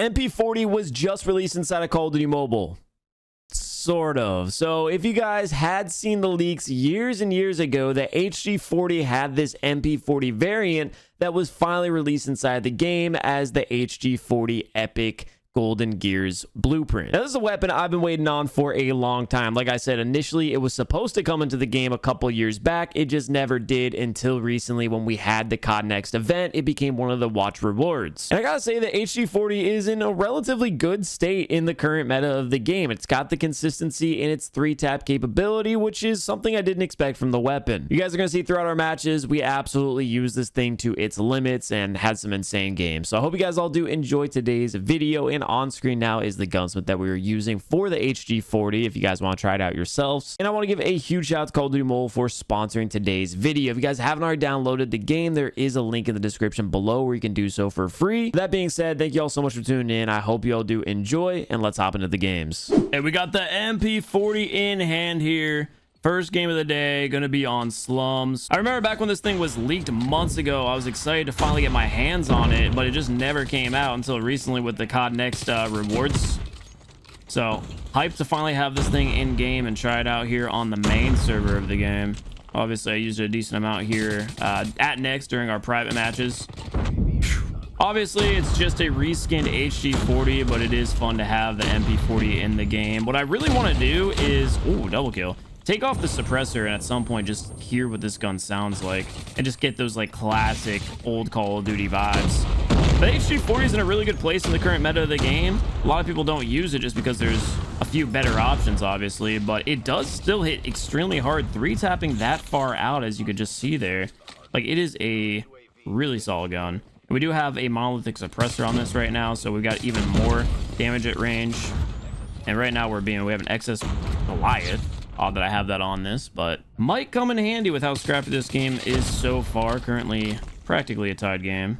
MP40 was just released inside of Call of Duty Mobile. Sort of. So if you guys had seen the leaks years and years ago, the HG40 had this MP40 variant that was finally released inside the game as the HG40 Epic Golden Gears blueprint. Now, this is a weapon I've been waiting on for a long time. Like I said, initially it was supposed to come into the game a couple years back. It just never did until recently when we had the COD Next event. It became one of the watch rewards. And I gotta say, the HG40 is in a relatively good state in the current meta of the game. It's got the consistency in its 3-tap capability, which is something I didn't expect from the weapon. You guys are gonna see throughout our matches, we absolutely use this thing to its limits and had some insane games. So I hope you guys all do enjoy today's video. And on screen now is the gunsmith that we were using for the HG40 if you guys want to try it out yourselves. And I want to give a huge shout out to Call of Duty Mobile for sponsoring today's video. If you guys haven't already downloaded the game, there is a link in the description below where you can do so for free. That being said, thank you all so much for tuning in. I hope you all do enjoy, and let's hop into the games. Hey, we got the MP40 in hand here. First game of the day, gonna be on Slums. I remember back when this thing was leaked months ago, I was excited to finally get my hands on it, but it just never came out until recently with the COD Next rewards. So, hyped to finally have this thing in game and try it out here on the main server of the game. Obviously, I used a decent amount here at Next during our private matches. Obviously, it's just a reskinned HG40, but it is fun to have the MP40 in the game. What I really want to do is... Ooh, double kill. Take off the suppressor and at some point just hear what this gun sounds like and just get those like classic old Call of Duty vibes. The HG40 is in a really good place in the current meta of the game. A lot of people don't use it just because there's a few better options, obviously, but it does still hit extremely hard 3-tapping that far out, as you could just see there. Like, it is a really solid gun. We do have a monolithic suppressor on this right now, so we've got even more damage at range. And right now we have an excess Goliath. Odd that I have that on this, but might come in handy with how scrappy this game is so far. Currently practically a tied game.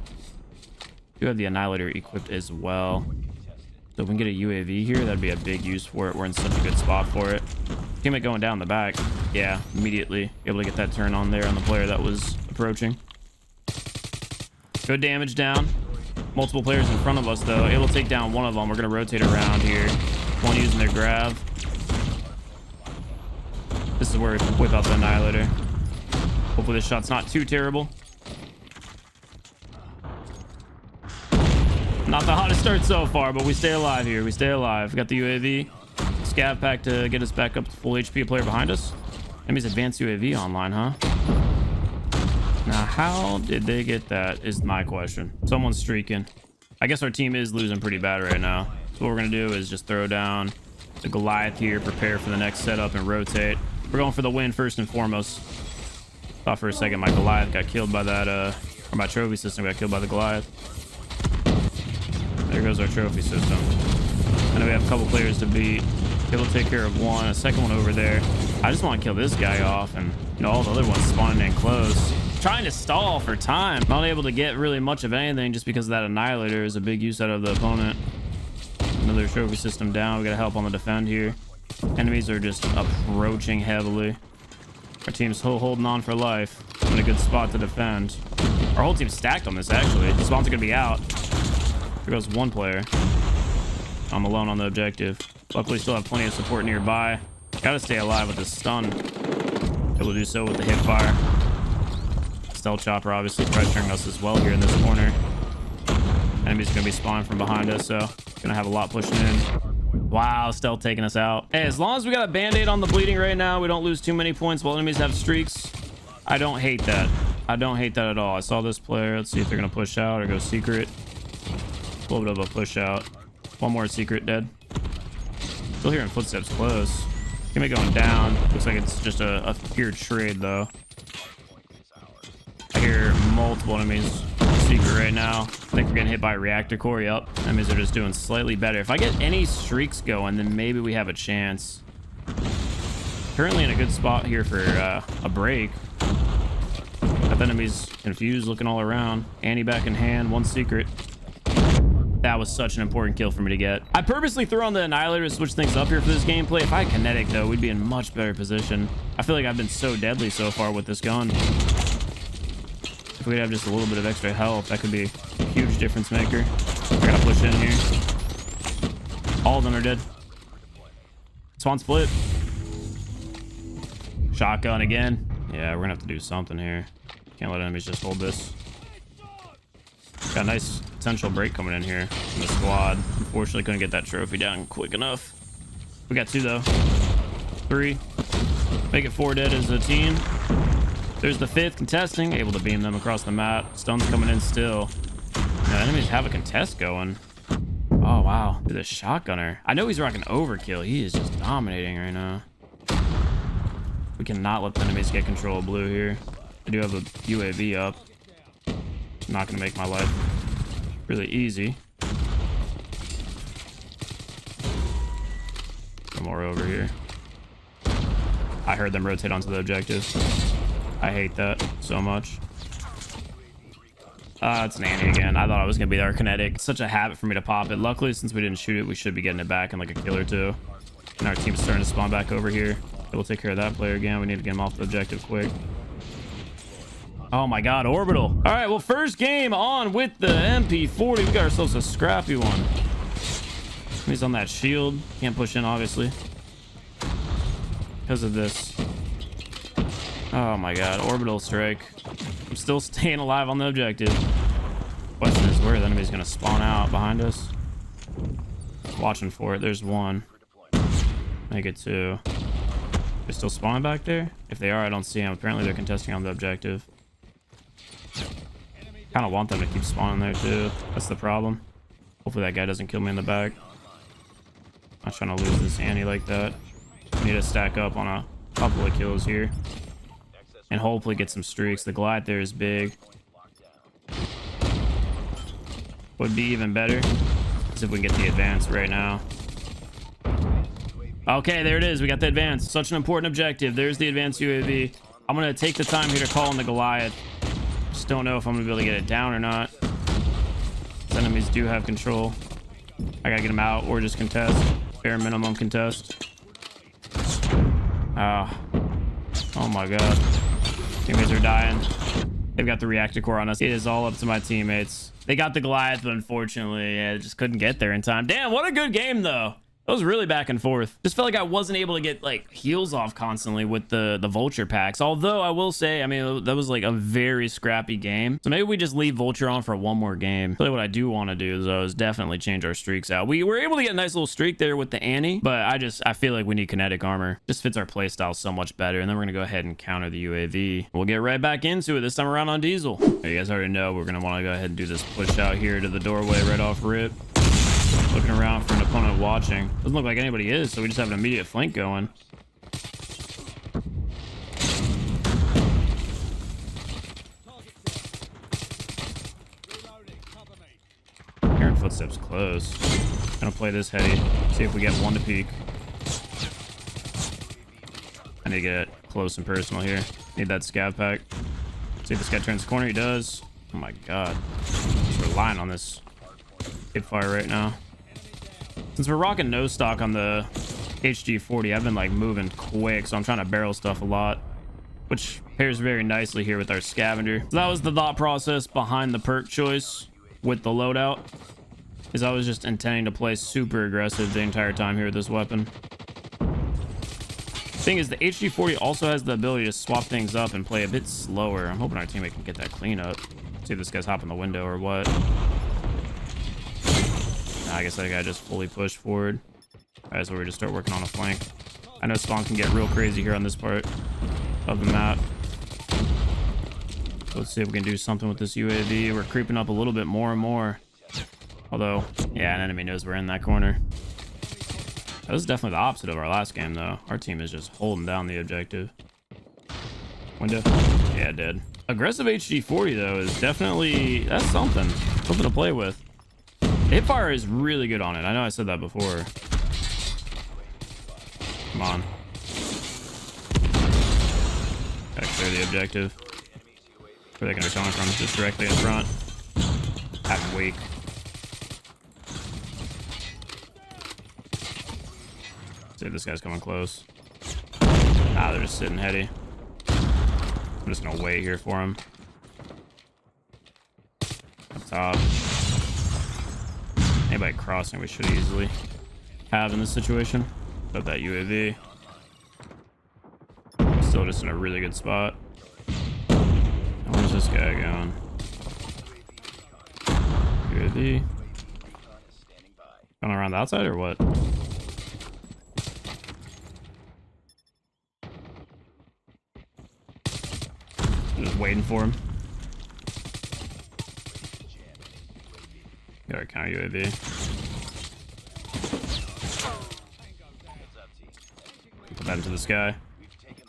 Do have the Annihilator equipped as well, so if we can get a UAV here, that'd be a big use for it. We're in such a good spot for it. Teammate going down the back. Yeah, immediately able to get that turn on there on the player that was approaching. Good damage down. Multiple players in front of us though, able to take down one of them. We're going to rotate around here. One using their grav. This is where we whip out the Annihilator. Hopefully this shot's not too terrible. Not the hottest start so far, but we stay alive here. We stay alive. We got the UAV. Scav pack to get us back up to full HP. Player behind us. Enemy's advanced UAV online, huh? Now, how did they get that is my question. Someone's streaking. I guess our team is losing pretty bad right now. So what we're going to do is just throw down the Goliath here, prepare for the next setup, and rotate. We're going for the win first and foremost. Thought for a second my Goliath got killed by that, or my trophy system got killed by the Goliath. There goes our trophy system. I know we have a couple players to beat. Able to take care of one, a second one over there. I just want to kill this guy off, and you know, all the other ones spawning in close. Trying to stall for time. Not able to get really much of anything just because that Annihilator is a big use out of the opponent. Another trophy system down. We got to help on the defend here. Enemies are just approaching heavily. Our team's holding on for life. In a good spot to defend. Our whole team's stacked on this, actually. The spawns are going to be out. There goes one player. I'm alone on the objective. Luckily, still have plenty of support nearby. Got to stay alive with this stun. Able to do so with the hip fire. Stealth chopper obviously pressuring us as well here in this corner. Enemies going to be spawning from behind us, so going to have a lot pushing in. Wow, stealth taking us out. Hey, as long as we got a band-aid on the bleeding right now, we don't lose too many points while enemies have streaks. I don't hate that. I don't hate that at all. I saw this player. Let's see if they're going to push out or go secret. A little bit of a push out. One more secret dead. Still hearing footsteps close. Teammate going down. Looks like it's just a pure trade, though. I hear multiple enemies secret right now. I think we're getting hit by a reactor core. Yep. Enemies are just doing slightly better. If I get any streaks going, then maybe we have a chance. Currently in a good spot here for a break. Got the enemies confused, looking all around. Annie back in hand, one secret. That was such an important kill for me to get. I purposely threw on the Annihilator to switch things up here for this gameplay. If I had kinetic, though, we'd be in much better position. I feel like I've been so deadly so far with this gun. If we'd have just a little bit of extra health, that could be a huge difference maker. I gotta push in here. All of them are dead. Spawn split. Shotgun again. Yeah, we're gonna have to do something here. Can't let enemies just hold this. Got a nice potential break coming in here from the squad. Unfortunately, couldn't get that trophy down quick enough. We got 2 though. 3. Make it 4 dead as a team. There's the 5th contesting, able to beam them across the map. Stone's coming in still. The enemies have a contest going. Oh wow, dude, the shotgunner. I know he's rocking overkill. He is just dominating right now. We cannot let the enemies get control of blue here. I do have a UAV up. Not gonna make my life really easy. One more over here. I heard them rotate onto the objective. I hate that so much. It's an Annie again. I thought I was gonna be our kinetic. It's such a habit for me to pop it. Luckily, since we didn't shoot it, we should be getting it back in like a kill or 2. And our team's starting to spawn back over here. We'll take care of that player again. We need to get him off the objective quick. Oh my god, orbital. All right, well, first game on with the MP40. We got ourselves a scrappy one. He's on that shield. Can't push in, obviously, because of this. Oh my god, orbital strike. I'm still staying alive on the objective. Question is, where the enemy's gonna spawn out behind us. Watching for it. There's 1. Make it 2. They're still spawning back there? If they are, I don't see them. Apparently they're contesting on the objective. Kind of want them to keep spawning there too. That's the problem. Hopefully that guy doesn't kill me in the back. Not trying to lose this Annie like that. We need to stack up on a couple of kills here. And hopefully get some streaks. The glide there is big. Would be even better is if we can get the advance right now. Okay, there it is. We got the advance. Such an important objective. There's the advanced UAV. I'm going to take the time here to call in the Goliath. Just don't know if I'm going to be able to get it down or not. These enemies do have control. I got to get them out or just contest. Bare minimum contest. Oh my god. Teammates are dying. They've got the reactor core on us. It is all up to my teammates. They got the Goliath, but unfortunately, yeah, just couldn't get there in time. Damn, what a good game, though. That was really back and forth. Just felt like I wasn't able to get like heals off constantly with the vulture packs. Although I will say, I mean, that was like a very scrappy game. So maybe we just leave vulture on for 1 more game. Really, what I do want to do though is definitely change our streaks out. We were able to get a nice little streak there with the Annie, but I feel like we need kinetic armor. Just fits our playstyle so much better. And then we're gonna go ahead and counter the UAV. We'll get right back into it this time around on Diesel. You guys already know we're gonna want to go ahead and do this push out here to the doorway right off rip. Looking around for an opponent watching. Doesn't look like anybody is, so we just have an immediate flank going. Hearing footsteps close. Gonna play this heady. See if we get 1 to peek. I need to get close and personal here. Need that scav pack. See if this guy turns the corner. He does. Oh my god. Just relying on this hip fire right now. Since we're rocking no stock on the HG40, I've been like moving quick, so I'm trying to barrel stuff a lot, which pairs very nicely here with our scavenger. So that was the thought process behind the perk choice with the loadout, is I was just intending to play super aggressive the entire time here with this weapon. Thing is, the HG40 also has the ability to swap things up and play a bit slower. I'm hoping our teammate can get that clean up. See if this guy's hopping the window or what. I guess that guy just fully pushed forward. Alright, so we just start working on a flank. I know spawn can get real crazy here on this part of the map. Let's see if we can do something with this UAV. We're creeping up a little bit more and more. Although, yeah, an enemy knows we're in that corner. That was definitely the opposite of our last game, though. Our team is just holding down the objective. Window. Yeah, dead. Aggressive HG40, though, is definitely... that's something. Something to play with. Hipfire is really good on it. I know I said that before. Come on. Gotta clear the objective. Where they can be coming from? Just directly in front. Half weak. See if this guy's coming close. Ah, they're just sitting heady. I'm just gonna wait here for him. Up top. Anybody crossing, we should easily have in this situation. Got that UAV. Still just in a really good spot. Where's this guy going? UAV. Going around the outside or what? Just waiting for him. Got a counter UAV. Put that into the sky.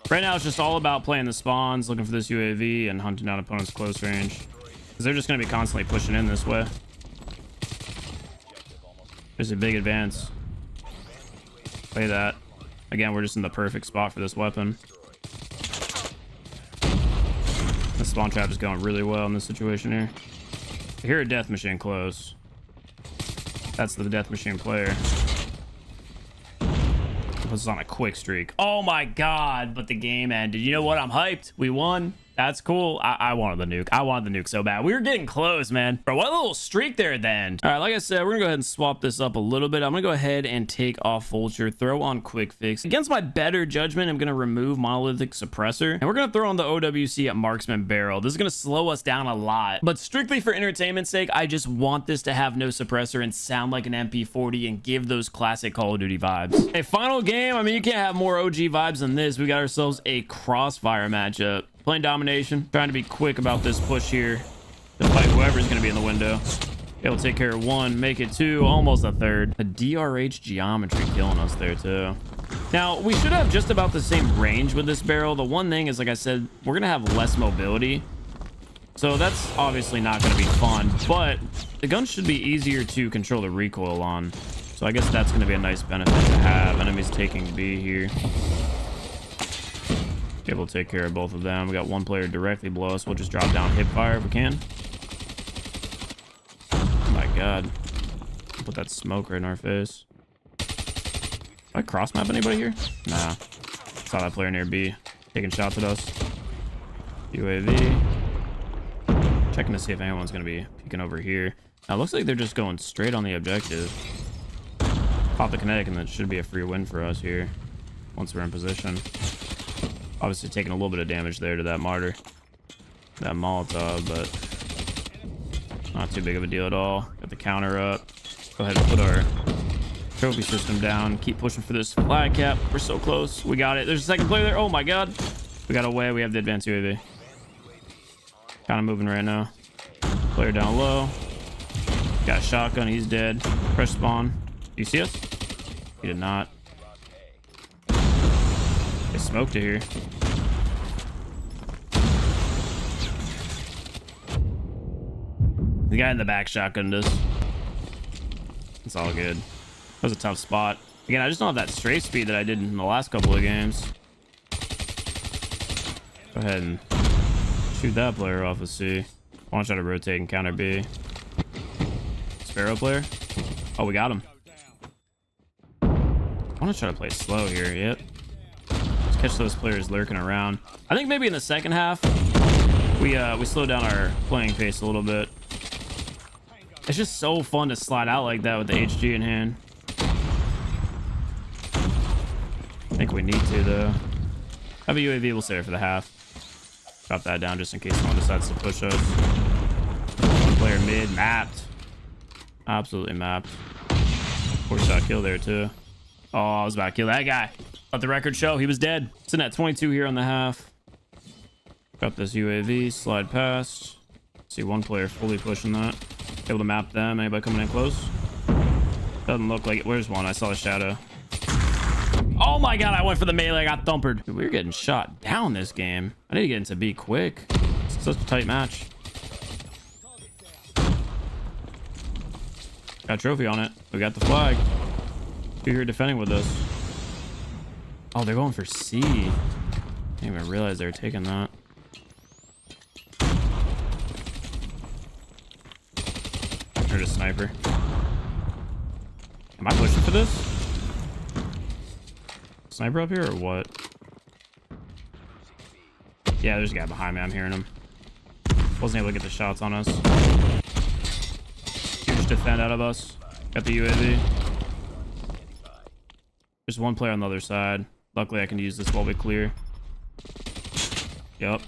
Right now, it's just all about playing the spawns, looking for this UAV, and hunting down opponents close range. Because they're just going to be constantly pushing in this way. There's a big advance. Play that. Again, we're just in the perfect spot for this weapon. The spawn trap is going really well in this situation here. I hear a death machine close. That's the death machine player. This is on a quick streak. Oh my god, but the game ended. You know what? I'm hyped. We won. That's cool. I wanted the nuke. I wanted the nuke so bad. We were getting close, man. Bro, what a little streak there at the end. All right, like I said, we're gonna go ahead and swap this up a little bit. I'm gonna go ahead and take off Vulture, throw on Quick Fix. Against my better judgment, I'm gonna remove Monolithic Suppressor, and we're gonna throw on the OWC at Marksman Barrel. This is gonna slow us down a lot, but strictly for entertainment's sake, I just want this to have no suppressor and sound like an MP40 and give those classic Call of Duty vibes. A final game, I mean, you can't have more OG vibes than this. We got ourselves a Crossfire matchup. Playing domination, trying to be quick about this push here to fight whoever's going to be in the window. Able to take care of one, make it two, almost a third. A DRH geometry killing us there too. Now, we should have just about the same range with this barrel. The one thing is, like I said, we're going to have less mobility. So that's obviously not going to be fun, but the gun should be easier to control the recoil on. So I guess that's going to be a nice benefit to have. Enemies taking B here. Be able to take care of both of them. We got one player directly below us. We'll just drop down hip fire if we can. Oh my god. Put that smoke right in our face. Did I cross map anybody here? Nah. Saw that player near B taking shots at us. UAV. Checking to see if anyone's going to be peeking over here. Now it looks like they're just going straight on the objective. Pop the kinetic and that should be a free win for us here once we're in position. Obviously taking a little bit of damage there to that martyr, that Molotov, but not too big of a deal at all. Got the counter up. Go ahead and put our trophy system down. Keep pushing for this flag cap. We're so close. We got it. There's a second player there. Oh my god. We got away. We have the advanced UAV. Kind of moving right now. Player down low. Got a shotgun. He's dead. Fresh spawn. Do you see us? He did not. They smoked it here. The guy in the back shotgunned us. It's all good. That was a tough spot. Again, I just don't have that strafe speed that I did in the last couple of games. Go ahead and shoot that player off of C. I want to try to rotate and counter B. Sparrow player. Oh, we got him. I want to try to play slow here. Yep. Just catch those players lurking around. I think maybe in the second half, we slow down our playing pace a little bit. It's just so fun to slide out like that with the HG in hand. I think we need to, though. Have a UAV, we'll stay there for the half. Drop that down just in case someone decides to push us. One player mid, mapped. Absolutely mapped. 4-shot kill there, too. Oh, I was about to kill that guy. Let the record show, he was dead. Sitting at 22 here on the half. Got this UAV, slide past. See one player fully pushing that. Able to map them. Anybody coming in close? Doesn't look like it. Where's one? I saw a shadow. Oh my god, I went for the melee. I got thumpered. Dude, we were getting shot down this game. I need to get into B quick. It's such a tight match. Got a trophy on it. We got the flag. Two here defending with us. Oh, they're going for C. Didn't even realize they were taking that. Heard a sniper. Am I pushing for this? Sniper up here or what? Yeah, there's a guy behind me. I'm hearing him. Wasn't able to get the shots on us. Huge defend out of us. Got the UAV. There's one player on the other side. Luckily, I can use this while we clear. Yep.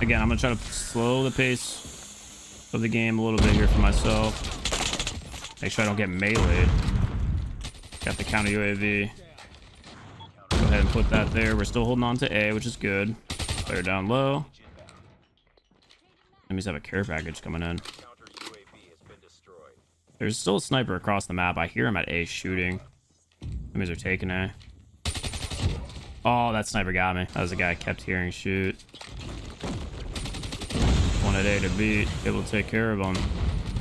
Again, I'm going to try to slow the pace of the game a little bit here for myself. Make sure I don't get meleeed. Got the counter UAV. Go ahead and put that there. We're still holding on to A, which is good. Player down low. Enemies have a care package coming in. There's still a sniper across the map. I hear him at A shooting. Enemies are taking A. Oh, that sniper got me. That was the guy I kept hearing shoot. One at A to B, able to take care of them.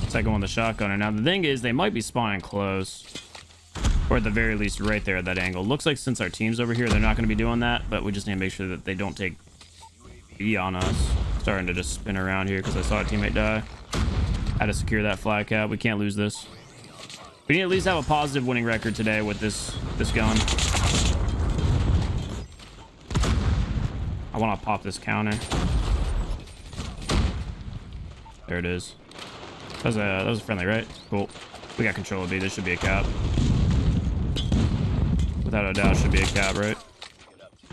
Second one, the shotgunner. Now, the thing is, they might be spawning close. Or at the very least, right there at that angle. Looks like since our team's over here, they're not going to be doing that. But we just need to make sure that they don't take B on us. Starting to just spin around here because I saw a teammate die. Had to secure that flag cap. We can't lose this. We need to at least have a positive winning record today with this gun. I want to pop this counter. There it is. That was a friendly, right? Cool. We got control of B. This should be a cap. Without a doubt, should be a cap, right?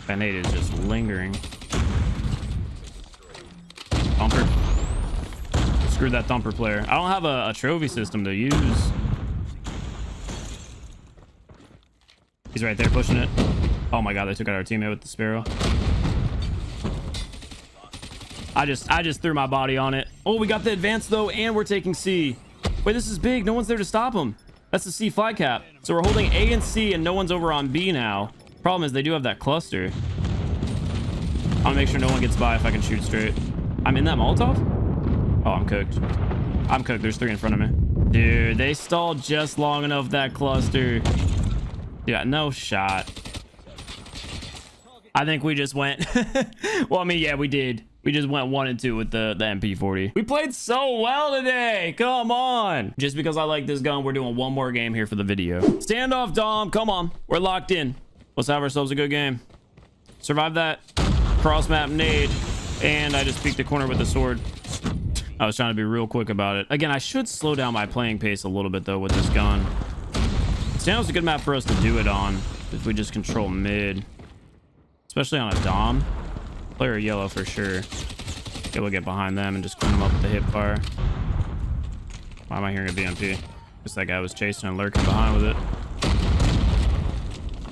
That nade is just lingering. Thumper. Screw that thumper player. I don't have a trophy system to use. He's right there pushing it. Oh my god, they took out our teammate with the Sparrow. I just threw my body on it. Oh, we got the advance though, and we're taking C. Wait, this is big. No one's there to stop him. That's the C flag cap. So we're holding A and C, and no one's over on B now. Problem is they do have that cluster. I want to make sure no one gets by if I can shoot straight. I'm in that Molotov? Oh, I'm cooked. I'm cooked. There's 3 in front of me. Dude, they stalled just long enough, that cluster. Yeah, no shot. I think we just went... Well, I mean, yeah, we did. We just went 1 and 2 with the MP40. We played so well today. Come on. Just because I like this gun, we're doing one more game here for the video. Standoff, Dom. Come on. We're locked in. Let's have ourselves a good game. Survive that cross map nade. And I just peeked the corner with the sword. I was trying to be real quick about it. Again, I should slow down my playing pace a little bit, though, with this gun. Standoff's a good map for us to do it on if we just control mid. Especially on a Dom. Player yellow for sure. Okay, we'll get behind them and just clean them up with the hip fire. Why am I hearing a BMP? Guess that guy was chasing and lurking behind with it.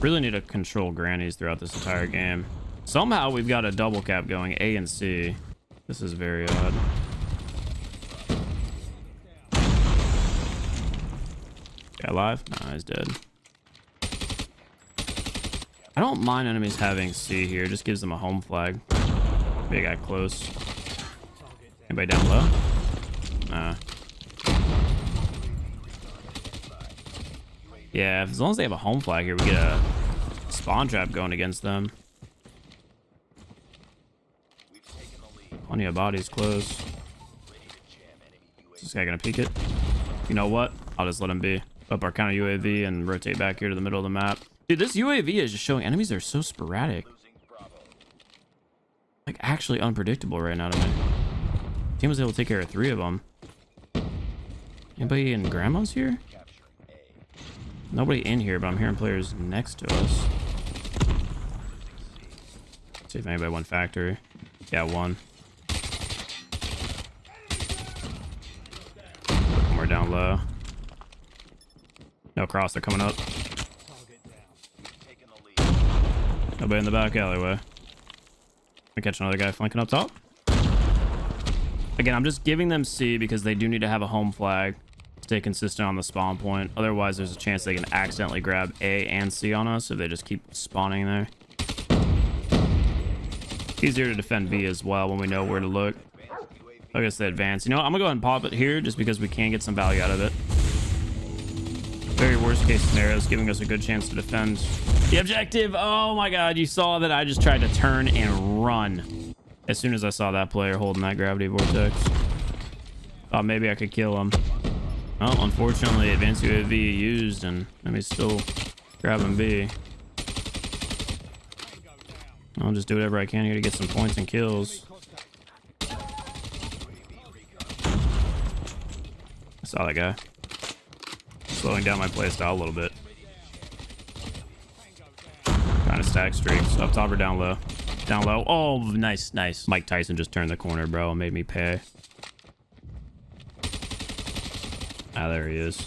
Really need to control grannies throughout this entire game. Somehow we've got a double cap going, A and C. This is very odd. Guy alive? Nah, he's dead. I don't mind enemies having C here. It just gives them a home flag. Big guy close. Anybody down low? Nah. Yeah, as long as they have a home flag here, we get a spawn trap going against them. Plenty of bodies close. Is this guy gonna peek it? You know what? I'll just let him be. Up our counter UAV and rotate back here to the middle of the map. Dude, this UAV is just showing enemies are so sporadic. Like, actually unpredictable right now to me. Team was able to take care of 3 of them. Anybody in Grandma's here? Nobody in here, but I'm hearing players next to us. See if anybody went factory. Yeah, 1. We're down low. No cross, they're coming up. Nobody in the back alleyway. We catch another guy flanking up top. Again, I'm just giving them C because they do need to have a home flag. Stay consistent on the spawn point. Otherwise, there's a chance they can accidentally grab A and C on us if they just keep spawning there. Easier to defend B as well when we know where to look. I guess they advance. You know what? I'm gonna go ahead and pop it here just because we can get some value out of it. Very worst case scenario is giving us a good chance to defend the objective. Oh my god, you saw that I just tried to turn and run as soon as I saw that player holding that gravity vortex. Thought maybe I could kill him. Well, unfortunately, advanced UAV used, and let me still grabbing B. I'll just do whatever I can here to get some points and kills. I saw that guy. Slowing down my playstyle a little bit. Kind of stack streaks. Up top or down low? Down low. Oh, nice, nice. Mike Tyson just turned the corner, bro, and made me pay. Ah, there he is.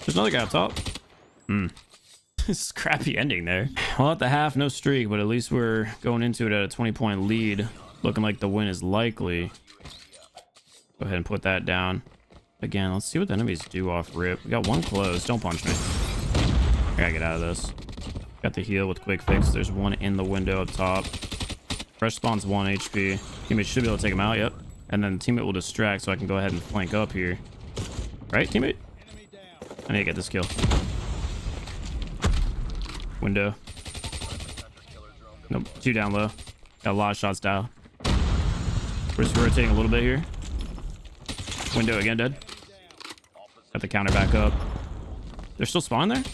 There's another guy up top. This is a crappy ending there. Well, at the half, no streak, but at least we're going into it at a 20-point lead. Looking like the win is likely. Go ahead and put that down. Again, let's see what the enemies do off rip. We got one close. Don't punch me. I gotta get out of this. Got the heal with quick fix. There's one in the window up top. Fresh spawn's 1 HP. Teammate should be able to take him out. Yep. And then the teammate will distract, so I can go ahead and flank up here. Right, teammate? I need to get this kill. Window. Nope. 2 down low. Got a lot of shots down. We're just rotating a little bit here. Window again, dead. Got the counter back up. They're still spawning there?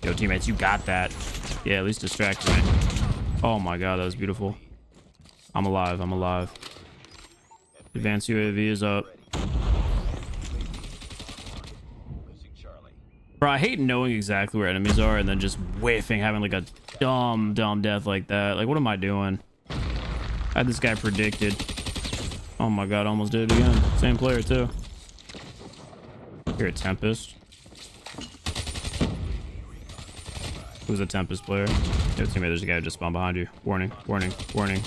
Yo, teammates, you got that. Yeah, at least distract me. Oh my god, that was beautiful. I'm alive. I'm alive. Advanced UAV is up. Bro, I hate knowing exactly where enemies are and then just whiffing, having like a dumb death like that. Like, what am I doing? I had this guy predicted. Oh my god, almost did it again. Same player too. You're a Tempest. Who's a Tempest player? Yo, teammate, there's a guy who just spawned behind you. Warning, warning, warning.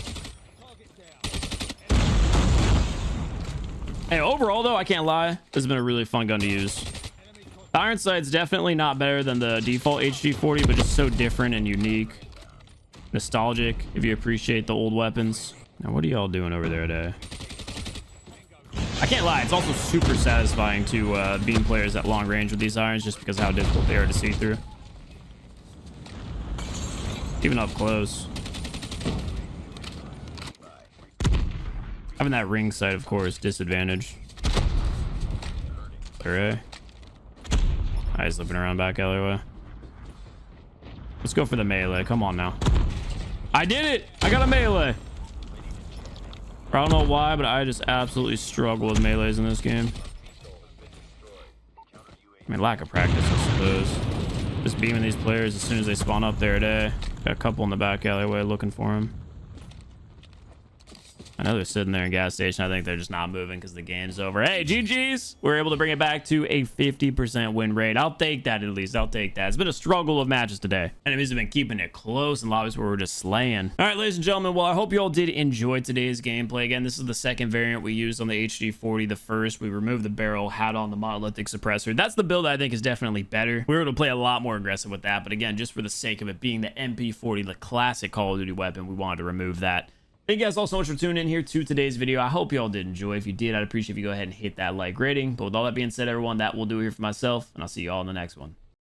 Hey, overall though, I can't lie. This has been a really fun gun to use. The Iron Sight's definitely not better than the default HG40, but just so different and unique. Nostalgic, if you appreciate the old weapons. Now, what are y'all doing over there today? I can't lie, it's also super satisfying to beam players at long range with these irons just because of how difficult they are to see through. Even up close. Having that ring sight, of course, disadvantage. Hooray. He's looking around back alleyway. Let's go for the melee. Come on now. I did it! I got a melee! I don't know why, but I just absolutely struggle with melees in this game. I mean, lack of practice, I suppose. Just beaming these players as soon as they spawn up there today. Got a couple in the back alleyway looking for him. I know they're sitting there in gas station. I think they're just not moving because the game's over. Hey, GG's. We're able to bring it back to a 50% win rate. I'll take that at least. I'll take that. It's been a struggle of matches today. Enemies have been keeping it close in lobbies where we're just slaying. All right, ladies and gentlemen. Well, I hope you all did enjoy today's gameplay. Again, this is the second variant we used on the HG40. The first, we removed the barrel, had on the monolithic suppressor. That's the build I think is definitely better. We were able to play a lot more aggressive with that. But again, just for the sake of it being the MP40, the classic Call of Duty weapon, we wanted to remove that. Thank you guys all so much for tuning in here to today's video. I hope you all did enjoy. If you did, I'd appreciate if you go ahead and hit that like rating. But with all that being said, everyone, that will do it here for myself, and I'll see you all in the next one.